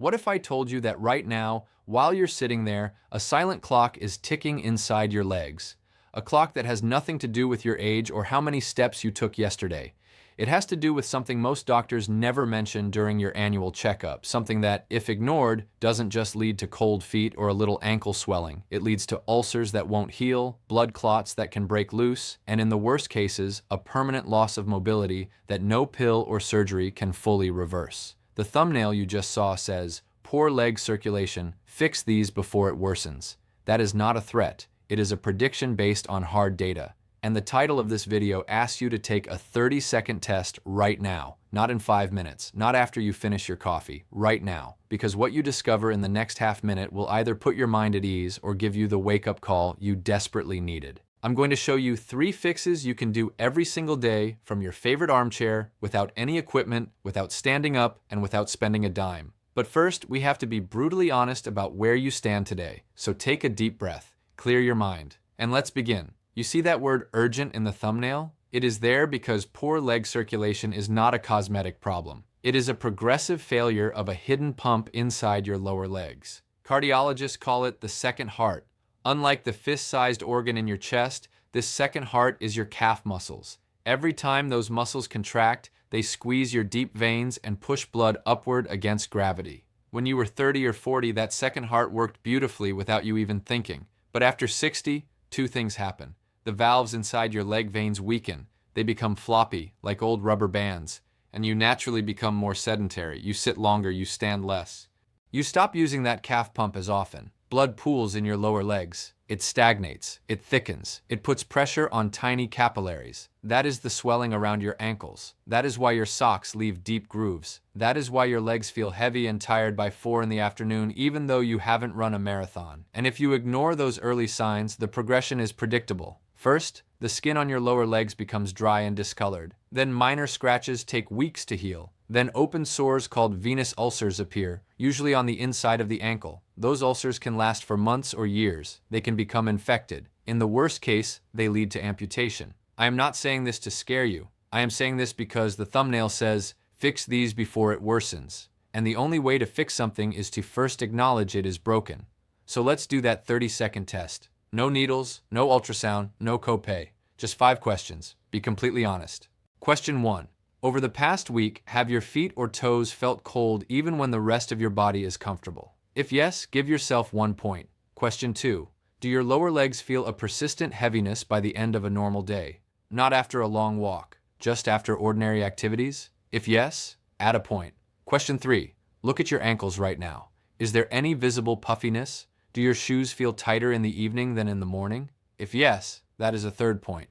What if I told you that right now, while you're sitting there, a silent clock is ticking inside your legs? A clock that has nothing to do with your age or how many steps you took yesterday. It has to do with something most doctors never mention during your annual checkup, something that, if ignored, doesn't just lead to cold feet or a little ankle swelling. It leads to ulcers that won't heal, blood clots that can break loose, and in the worst cases, a permanent loss of mobility that no pill or surgery can fully reverse. The thumbnail you just saw says, "Poor leg circulation, fix these before it worsens." That is not a threat. It is a prediction based on hard data. And the title of this video asks you to take a 30-second test right now, not in 5 minutes, not after you finish your coffee, right now. Because what you discover in the next half minute will either put your mind at ease or give you the wake-up call you desperately needed. I'm going to show you 3 fixes you can do every single day from your favorite armchair, without any equipment, without standing up, and without spending a dime. But first, we have to be brutally honest about where you stand today. So take a deep breath, clear your mind, and let's begin. You see that word urgent in the thumbnail? It is there because poor leg circulation is not a cosmetic problem. It is a progressive failure of a hidden pump inside your lower legs. Cardiologists call it the second heart. Unlike the fist-sized organ in your chest, this second heart is your calf muscles. Every time those muscles contract, they squeeze your deep veins and push blood upward against gravity. When you were 30 or 40, that second heart worked beautifully without you even thinking. But after 60, 2 things happen. The valves inside your leg veins weaken. They become floppy, like old rubber bands, and you naturally become more sedentary. You sit longer, you stand less. You stop using that calf pump as often. Blood pools in your lower legs. It stagnates. It thickens. It puts pressure on tiny capillaries. That is the swelling around your ankles. That is why your socks leave deep grooves. That is why your legs feel heavy and tired by 4 in the afternoon, even though you haven't run a marathon. And if you ignore those early signs, the progression is predictable. First, the skin on your lower legs becomes dry and discolored. Then minor scratches take weeks to heal. Then open sores called venous ulcers appear, usually on the inside of the ankle. Those ulcers can last for months or years. They can become infected. In the worst case, they lead to amputation. I am not saying this to scare you. I am saying this because the thumbnail says, "Fix these before it worsens." And the only way to fix something is to first acknowledge it is broken. So let's do that 30-second test. No needles, no ultrasound, no copay. Just 5 questions. Be completely honest. Question 1. Over the past week, have your feet or toes felt cold even when the rest of your body is comfortable? If yes, give yourself 1 point. Question 2. Do your lower legs feel a persistent heaviness by the end of a normal day? Not after a long walk, just after ordinary activities? If yes, add a point. Question 3. Look at your ankles right now. Is there any visible puffiness? Do your shoes feel tighter in the evening than in the morning? If yes, that is a 3rd point.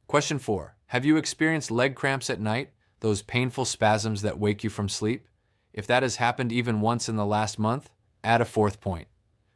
Question 4. Have you experienced leg cramps at night, those painful spasms that wake you from sleep? If that has happened even once in the last month, add a 4th point.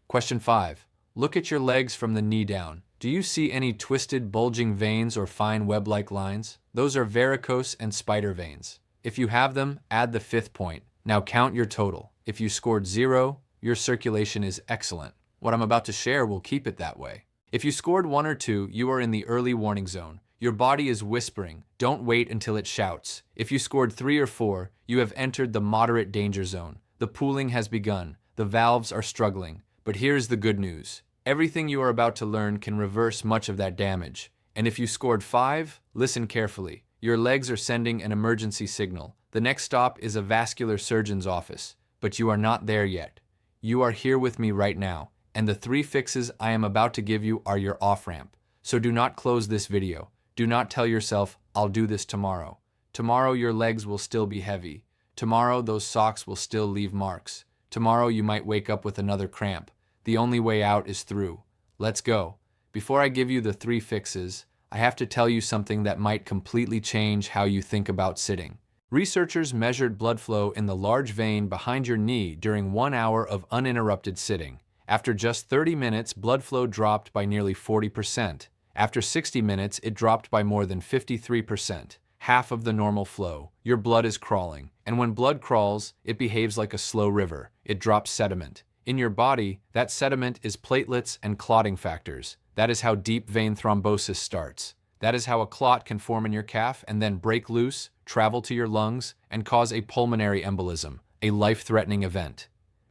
Question 5. Look at your legs from the knee down. Do you see any twisted, bulging veins or fine web-like lines? Those are varicose and spider veins. If you have them, add the 5th point. Now count your total. If you scored 0, your circulation is excellent. What I'm about to share will keep it that way. If you scored 1 or 2, you are in the early warning zone. Your body is whispering, don't wait until it shouts. If you scored 3 or 4, you have entered the moderate danger zone. The pooling has begun. The valves are struggling. But here's the good news. Everything you are about to learn can reverse much of that damage. And if you scored 5, listen carefully. Your legs are sending an emergency signal. The next stop is a vascular surgeon's office. But you are not there yet. You are here with me right now. And the 3 fixes I am about to give you are your off-ramp. So do not close this video. Do not tell yourself, I'll do this tomorrow. Tomorrow your legs will still be heavy. Tomorrow those socks will still leave marks. Tomorrow you might wake up with another cramp. The only way out is through. Let's go. Before I give you the 3 fixes, I have to tell you something that might completely change how you think about sitting. Researchers measured blood flow in the large vein behind your knee during 1 hour of uninterrupted sitting. After just 30 minutes, blood flow dropped by nearly 40%. After 60 minutes, it dropped by more than 53%, half of the normal flow. Your blood is crawling, and when blood crawls, it behaves like a slow river. It drops sediment. In your body, that sediment is platelets and clotting factors. That is how deep vein thrombosis starts. That is how a clot can form in your calf and then break loose, travel to your lungs, and cause a pulmonary embolism, a life-threatening event.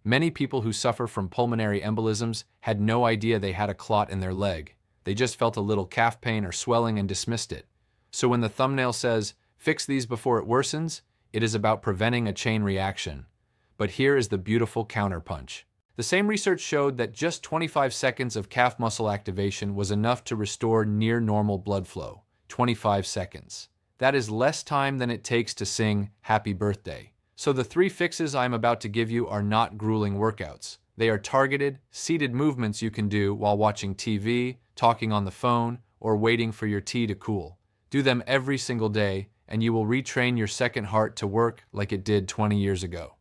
Many people who suffer from pulmonary embolisms had no idea they had a clot in their leg. They just felt a little calf pain or swelling and dismissed it. So when the thumbnail says, "Fix these before it worsens," it is about preventing a chain reaction. But here is the beautiful counterpunch. The same research showed that just 25 seconds of calf muscle activation was enough to restore near normal blood flow. 25 seconds. That is less time than it takes to sing "Happy Birthday." So the 3 fixes I'm about to give you are not grueling workouts. They are targeted, seated movements you can do while watching TV, talking on the phone, or waiting for your tea to cool. Do them every single day, and you will retrain your second heart to work like it did 20 years ago.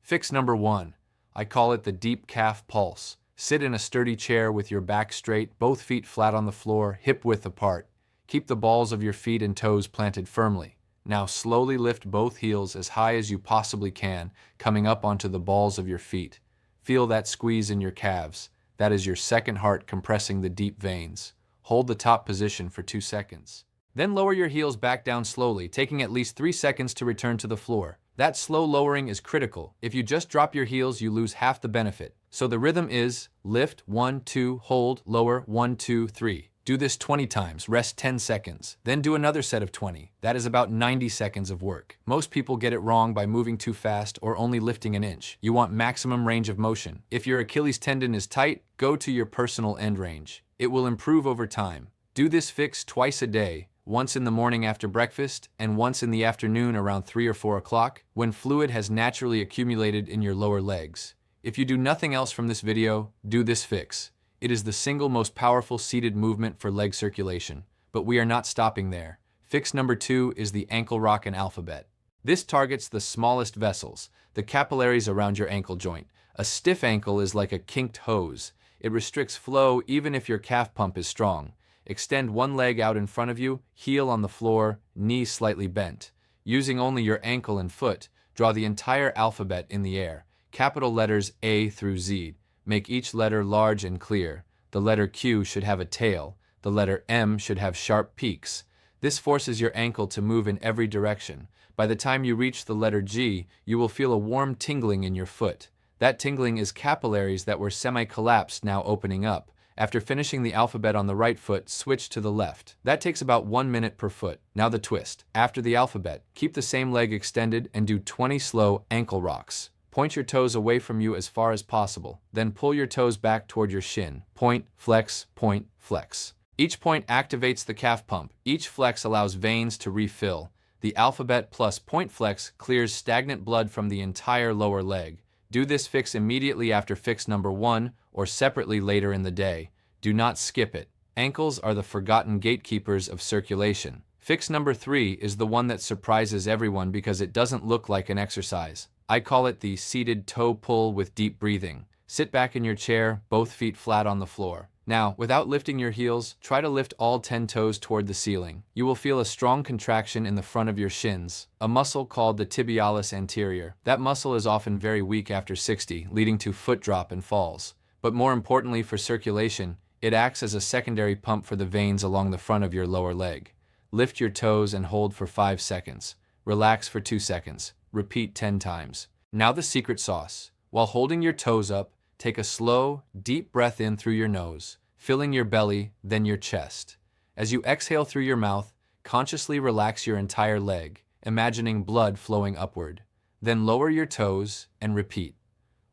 Fix number 1. I call it the deep calf pulse. Sit in a sturdy chair with your back straight, both feet flat on the floor, hip width apart. Keep the balls of your feet and toes planted firmly. Now slowly lift both heels as high as you possibly can, coming up onto the balls of your feet. Feel that squeeze in your calves. That is your second heart compressing the deep veins. Hold the top position for 2 seconds. Then lower your heels back down slowly, taking at least 3 seconds to return to the floor. That slow lowering is critical. If you just drop your heels, you lose half the benefit. So the rhythm is lift, 1, 2, hold, lower, 1, 2, 3. Do this 20 times, rest 10 seconds. Then do another set of 20. That is about 90 seconds of work. Most people get it wrong by moving too fast or only lifting an inch. You want maximum range of motion. If your Achilles tendon is tight, go to your personal end range. It will improve over time. Do this fix twice a day, once in the morning after breakfast and once in the afternoon around 3 or 4 o'clock, when fluid has naturally accumulated in your lower legs. If you do nothing else from this video, do this fix. It is the single most powerful seated movement for leg circulation, but we are not stopping there. Fix number 2 is the ankle rock and alphabet. This targets the smallest vessels, the capillaries around your ankle joint. A stiff ankle is like a kinked hose. It restricts flow even if your calf pump is strong. Extend one leg out in front of you, heel on the floor, knee slightly bent. Using only your ankle and foot, draw the entire alphabet in the air. Capital letters A through Z. Make each letter large and clear. The letter Q should have a tail. The letter M should have sharp peaks. This forces your ankle to move in every direction. By the time you reach the letter G, you will feel a warm tingling in your foot. That tingling is capillaries that were semi-collapsed now opening up. After finishing the alphabet on the right foot, switch to the left. That takes about 1 minute per foot. Now the twist. After the alphabet, keep the same leg extended and do 20 slow ankle rocks. Point your toes away from you as far as possible. Then pull your toes back toward your shin. Point, flex, point, flex. Each point activates the calf pump. Each flex allows veins to refill. The alphabet plus point flex clears stagnant blood from the entire lower leg. Do this fix immediately after fix number 1 or separately later in the day. Do not skip it. Ankles are the forgotten gatekeepers of circulation. Fix number 3 is the one that surprises everyone because it doesn't look like an exercise. I call it the seated toe pull with deep breathing. Sit back in your chair, both feet flat on the floor. Now, without lifting your heels, try to lift all 10 toes toward the ceiling. You will feel a strong contraction in the front of your shins, a muscle called the tibialis anterior. That muscle is often very weak after 60, leading to foot drop and falls. But more importantly for circulation, it acts as a secondary pump for the veins along the front of your lower leg. Lift your toes and hold for 5 seconds. Relax for 2 seconds. Repeat 10 times. Now the secret sauce. While holding your toes up, take a slow, deep breath in through your nose, filling your belly, then your chest. As you exhale through your mouth, consciously relax your entire leg, imagining blood flowing upward. Then lower your toes and repeat.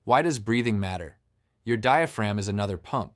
Why does breathing matter? Your diaphragm is another pump.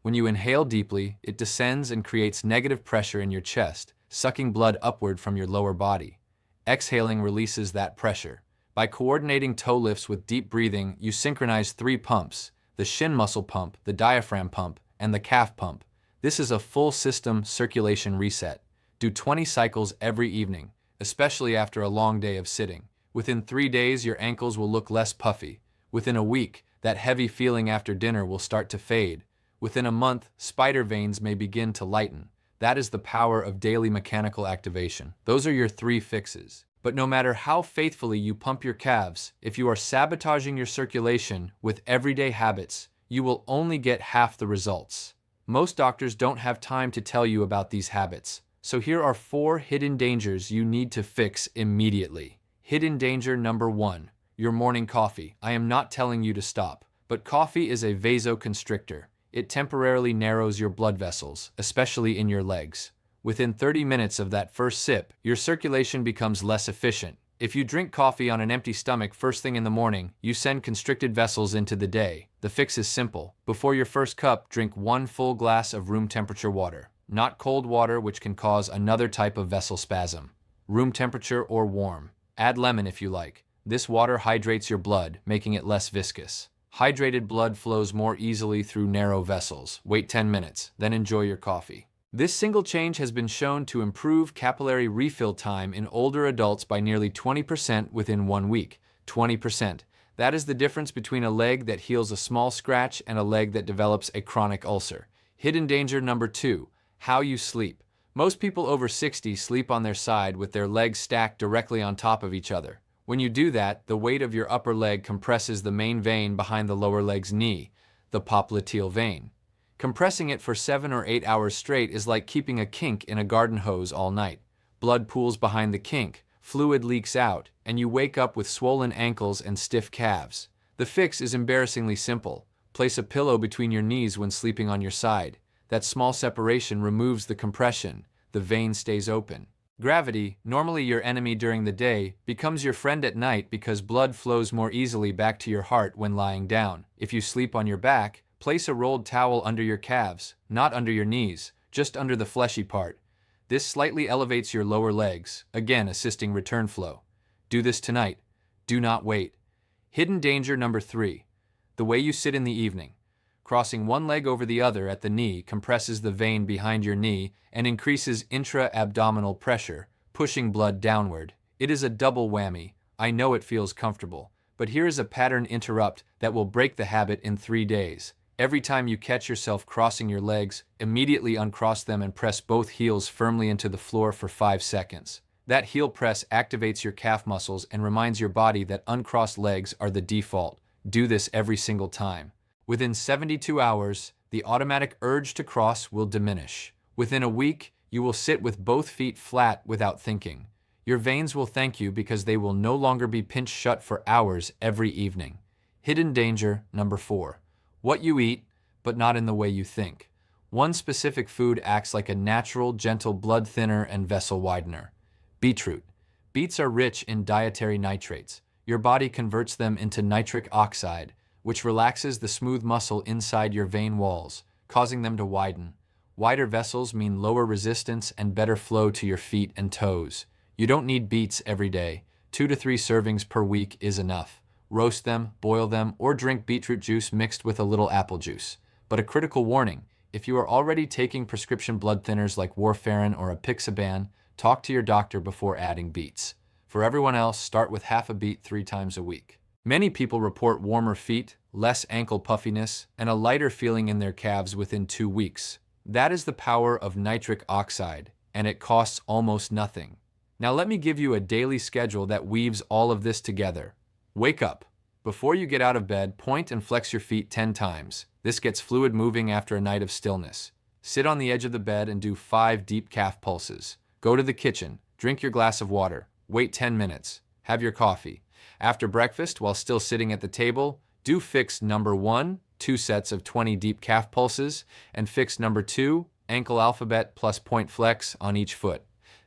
When you inhale deeply, it descends and creates negative pressure in your chest, sucking blood upward from your lower body. Exhaling releases that pressure. By coordinating toe lifts with deep breathing, you synchronize 3 pumps: the shin muscle pump, the diaphragm pump, and the calf pump. This is a full system circulation reset. Do 20 cycles every evening, especially after a long day of sitting. Within 3 days, your ankles will look less puffy. Within a week, that heavy feeling after dinner will start to fade. Within a month, spider veins may begin to lighten. That is the power of daily mechanical activation. Those are your 3 fixes. But no matter how faithfully you pump your calves, if you are sabotaging your circulation with everyday habits, you will only get half the results. Most doctors don't have time to tell you about these habits. So here are 4 hidden dangers you need to fix immediately. Hidden danger number 1. your morning coffee. I am not telling you to stop, but coffee is a vasoconstrictor. It temporarily narrows your blood vessels, especially in your legs. Within 30 minutes of that first sip, your circulation becomes less efficient. If you drink coffee on an empty stomach first thing in the morning, you send constricted vessels into the day. The fix is simple. Before your first cup, drink 1 full glass of room temperature water. Not cold water, which can cause another type of vessel spasm. Room temperature or warm. Add lemon if you like. This water hydrates your blood, making it less viscous. Hydrated blood flows more easily through narrow vessels. Wait 10 minutes, then enjoy your coffee. This single change has been shown to improve capillary refill time in older adults by nearly 20% within 1 week. 20%. That is the difference between a leg that heals a small scratch and a leg that develops a chronic ulcer. Hidden danger number 2, how you sleep. Most people over 60 sleep on their side with their legs stacked directly on top of each other. When you do that, the weight of your upper leg compresses the main vein behind the lower leg's knee, the popliteal vein. Compressing it for 7 or 8 hours straight is like keeping a kink in a garden hose all night. Blood pools behind the kink, fluid leaks out, and you wake up with swollen ankles and stiff calves. The fix is embarrassingly simple. Place a pillow between your knees when sleeping on your side. That small separation removes the compression. The vein stays open. Gravity, normally your enemy during the day, becomes your friend at night because blood flows more easily back to your heart when lying down. If you sleep on your back, place a rolled towel under your calves, not under your knees, just under the fleshy part. This slightly elevates your lower legs, again assisting return flow. Do this tonight. Do not wait. Hidden danger number 3, the way you sit in the evening. Crossing one leg over the other at the knee compresses the vein behind your knee and increases intra-abdominal pressure, pushing blood downward. It is a double whammy. I know it feels comfortable, but here is a pattern interrupt that will break the habit in 3 days. Every time you catch yourself crossing your legs, immediately uncross them and press both heels firmly into the floor for 5 seconds. That heel press activates your calf muscles and reminds your body that uncrossed legs are the default. Do this every single time. Within 72 hours, the automatic urge to cross will diminish. Within a week, you will sit with both feet flat without thinking. Your veins will thank you because they will no longer be pinched shut for hours every evening. Hidden danger number 4. What you eat, but not in the way you think. One specific food acts like a natural, gentle blood thinner and vessel widener. Beetroot. Beets are rich in dietary nitrates. Your body converts them into nitric oxide, which relaxes the smooth muscle inside your vein walls, causing them to widen. Wider vessels mean lower resistance and better flow to your feet and toes. You don't need beets every day. 2 to 3 servings per week is enough. Roast them, boil them, or drink beetroot juice mixed with a little apple juice. But a critical warning, if you are already taking prescription blood thinners like warfarin or apixaban, talk to your doctor before adding beets. For everyone else, start with half a beet 3 times a week. Many people report warmer feet, less ankle puffiness, and a lighter feeling in their calves within 2 weeks. That is the power of nitric oxide, and it costs almost nothing. Now let me give you a daily schedule that weaves all of this together. Wake up. Before you get out of bed, point and flex your feet 10 times. This gets fluid moving after a night of stillness. Sit on the edge of the bed and do 5 deep calf pulses. Go to the kitchen. Drink your glass of water. Wait 10 minutes. Have your coffee. After breakfast, while still sitting at the table, do fix number 1, 2 sets of 20 deep calf pulses, and fix number 2, ankle alphabet plus point flex on each foot.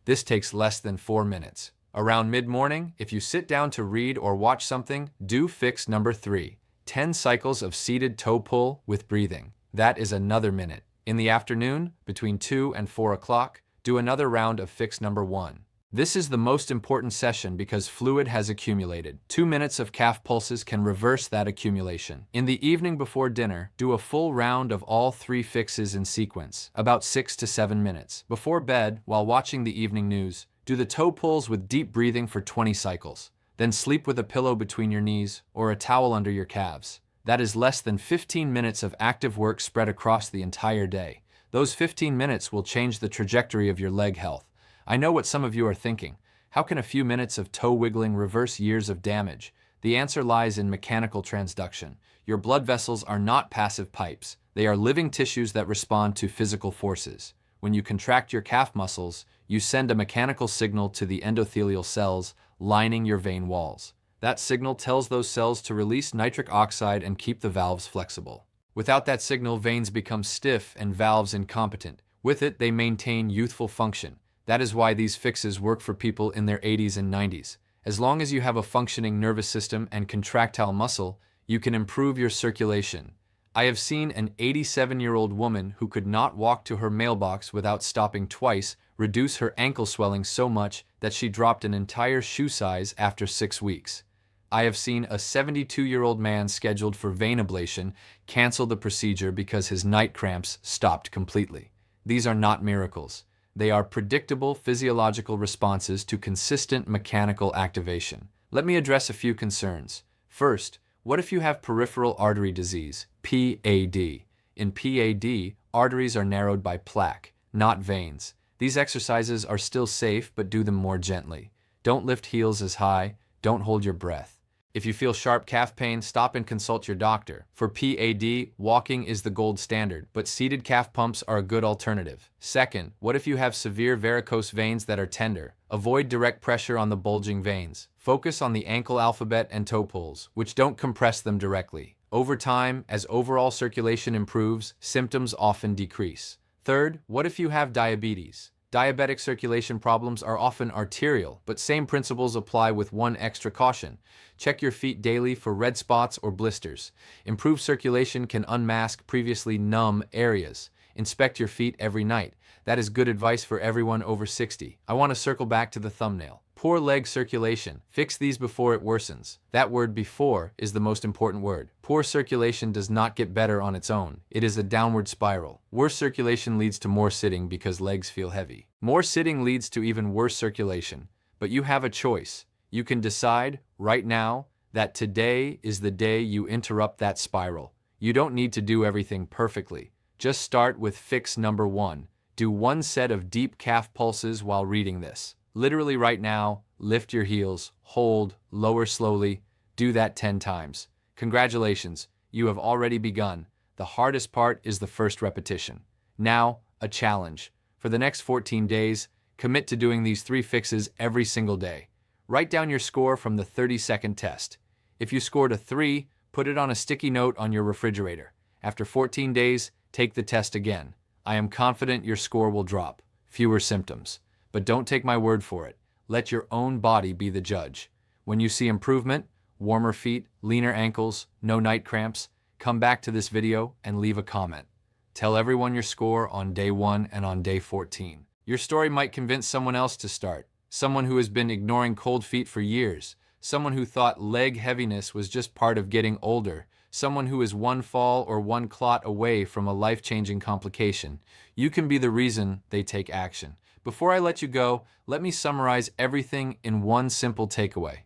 This takes less than 4 minutes. Around mid-morning, if you sit down to read or watch something, do fix number 3, 10 cycles of seated toe pull with breathing. That is another minute. In the afternoon, between 2 and 4 o'clock, do another round of fix number 1. This is the most important session because fluid has accumulated. 2 minutes of calf pulses can reverse that accumulation. In the evening before dinner, do a full round of all 3 fixes in sequence, about 6 to 7 minutes. Before bed, while watching the evening news, do the toe pulls with deep breathing for 20 cycles. Then sleep with a pillow between your knees or a towel under your calves. That is less than 15 minutes of active work spread across the entire day. Those 15 minutes will change the trajectory of your leg health. I know what some of you are thinking. How can a few minutes of toe wiggling reverse years of damage? The answer lies in mechanical transduction. Your blood vessels are not passive pipes. They are living tissues that respond to physical forces. When you contract your calf muscles, you send a mechanical signal to the endothelial cells lining your vein walls. That signal tells those cells to release nitric oxide and keep the valves flexible. Without that signal, veins become stiff and valves incompetent. With it, they maintain youthful function. That is why these fixes work for people in their 80s and 90s. As long as you have a functioning nervous system and contractile muscle, you can improve your circulation. I have seen an 87-year-old woman who could not walk to her mailbox without stopping twice reduce her ankle swelling so much that she dropped an entire shoe size after 6 weeks. I have seen a 72-year-old man scheduled for vein ablation cancel the procedure because his night cramps stopped completely. These are not miracles. They are predictable physiological responses to consistent mechanical activation. Let me address a few concerns. First, what if you have peripheral artery disease, PAD? In PAD, arteries are narrowed by plaque, not veins. These exercises are still safe, but do them more gently. Don't lift heels as high. Don't hold your breath. If you feel sharp calf pain, stop and consult your doctor. For PAD, walking is the gold standard, but seated calf pumps are a good alternative. Second, what if you have severe varicose veins that are tender? Avoid direct pressure on the bulging veins. Focus on the ankle alphabet and toe pulls, which don't compress them directly. Over time, as overall circulation improves, symptoms often decrease. Third, what if you have diabetes? Diabetic circulation problems are often arterial, but same principles apply with one extra caution. Check your feet daily for red spots or blisters. Improved circulation can unmask previously numb areas. Inspect your feet every night. That is good advice for everyone over 60. I want to circle back to the thumbnail. Poor leg circulation. Fix these before it worsens. That word "before" is the most important word. Poor circulation does not get better on its own. It is a downward spiral. Worse circulation leads to more sitting because legs feel heavy. More sitting leads to even worse circulation. But you have a choice. You can decide right now that today is the day you interrupt that spiral. You don't need to do everything perfectly. Just start with fix number 1. Do 1 set of deep calf pulses while reading this. Literally right now, lift your heels, hold, lower slowly. Do that 10 times. Congratulations, you have already begun. The hardest part is the first repetition. Now, a challenge. For the next 14 days, commit to doing these 3 fixes every single day. Write down your score from the 30-second test. If you scored a 3, put it on a sticky note on your refrigerator. After 14 days, take the test again. I am confident your score will drop. Fewer symptoms. But don't take my word for it. Let your own body be the judge. When you see improvement, warmer feet, leaner ankles, no night cramps, come back to this video and leave a comment. Tell everyone your score on day 1 and on day 14. Your story might convince someone else to start. Someone who has been ignoring cold feet for years. Someone who thought leg heaviness was just part of getting older. Someone who is 1 fall or 1 clot away from a life-changing complication. You can be the reason they take action. Before I let you go, let me summarize everything in one simple takeaway.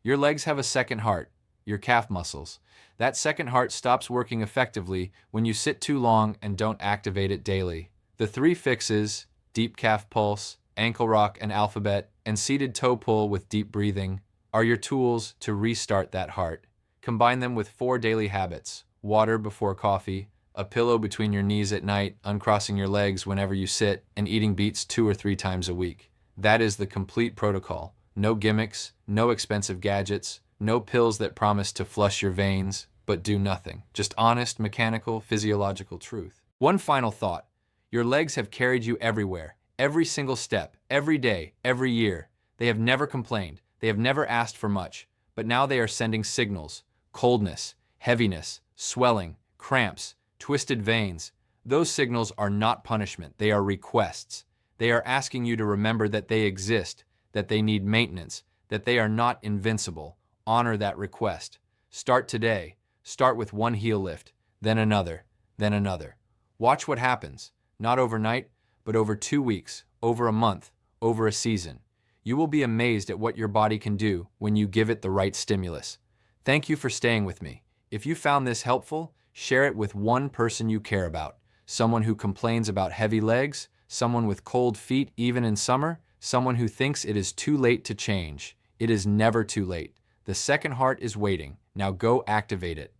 Your legs have a second heart, your calf muscles. That second heart stops working effectively when you sit too long and don't activate it daily. The 3 fixes, deep calf pulse, ankle rock and alphabet, and seated toe pull with deep breathing, are your tools to restart that heart. Combine them with 4 daily habits: water before coffee, a pillow between your knees at night, uncrossing your legs whenever you sit, and eating beets 2 or 3 times a week. That is the complete protocol. No gimmicks, no expensive gadgets, no pills that promise to flush your veins, but do nothing. Just honest, mechanical, physiological truth. One final thought. Your legs have carried you everywhere, every single step, every day, every year. They have never complained. They have never asked for much. But now they are sending signals: coldness, heaviness, swelling, cramps, twisted veins. Those signals are not punishment. They are requests. They are asking you to remember that they exist, that they need maintenance, that they are not invincible. Honor that request. Start today. Start with 1 heel lift, then another, then another. Watch what happens. Not overnight, but over 2 weeks, over a month, over a season. You will be amazed at what your body can do when you give it the right stimulus. Thank you for staying with me. If you found this helpful, share it with one person you care about. Someone who complains about heavy legs, someone with cold feet even in summer, someone who thinks it is too late to change. It is never too late. The second heart is waiting. Now go activate it.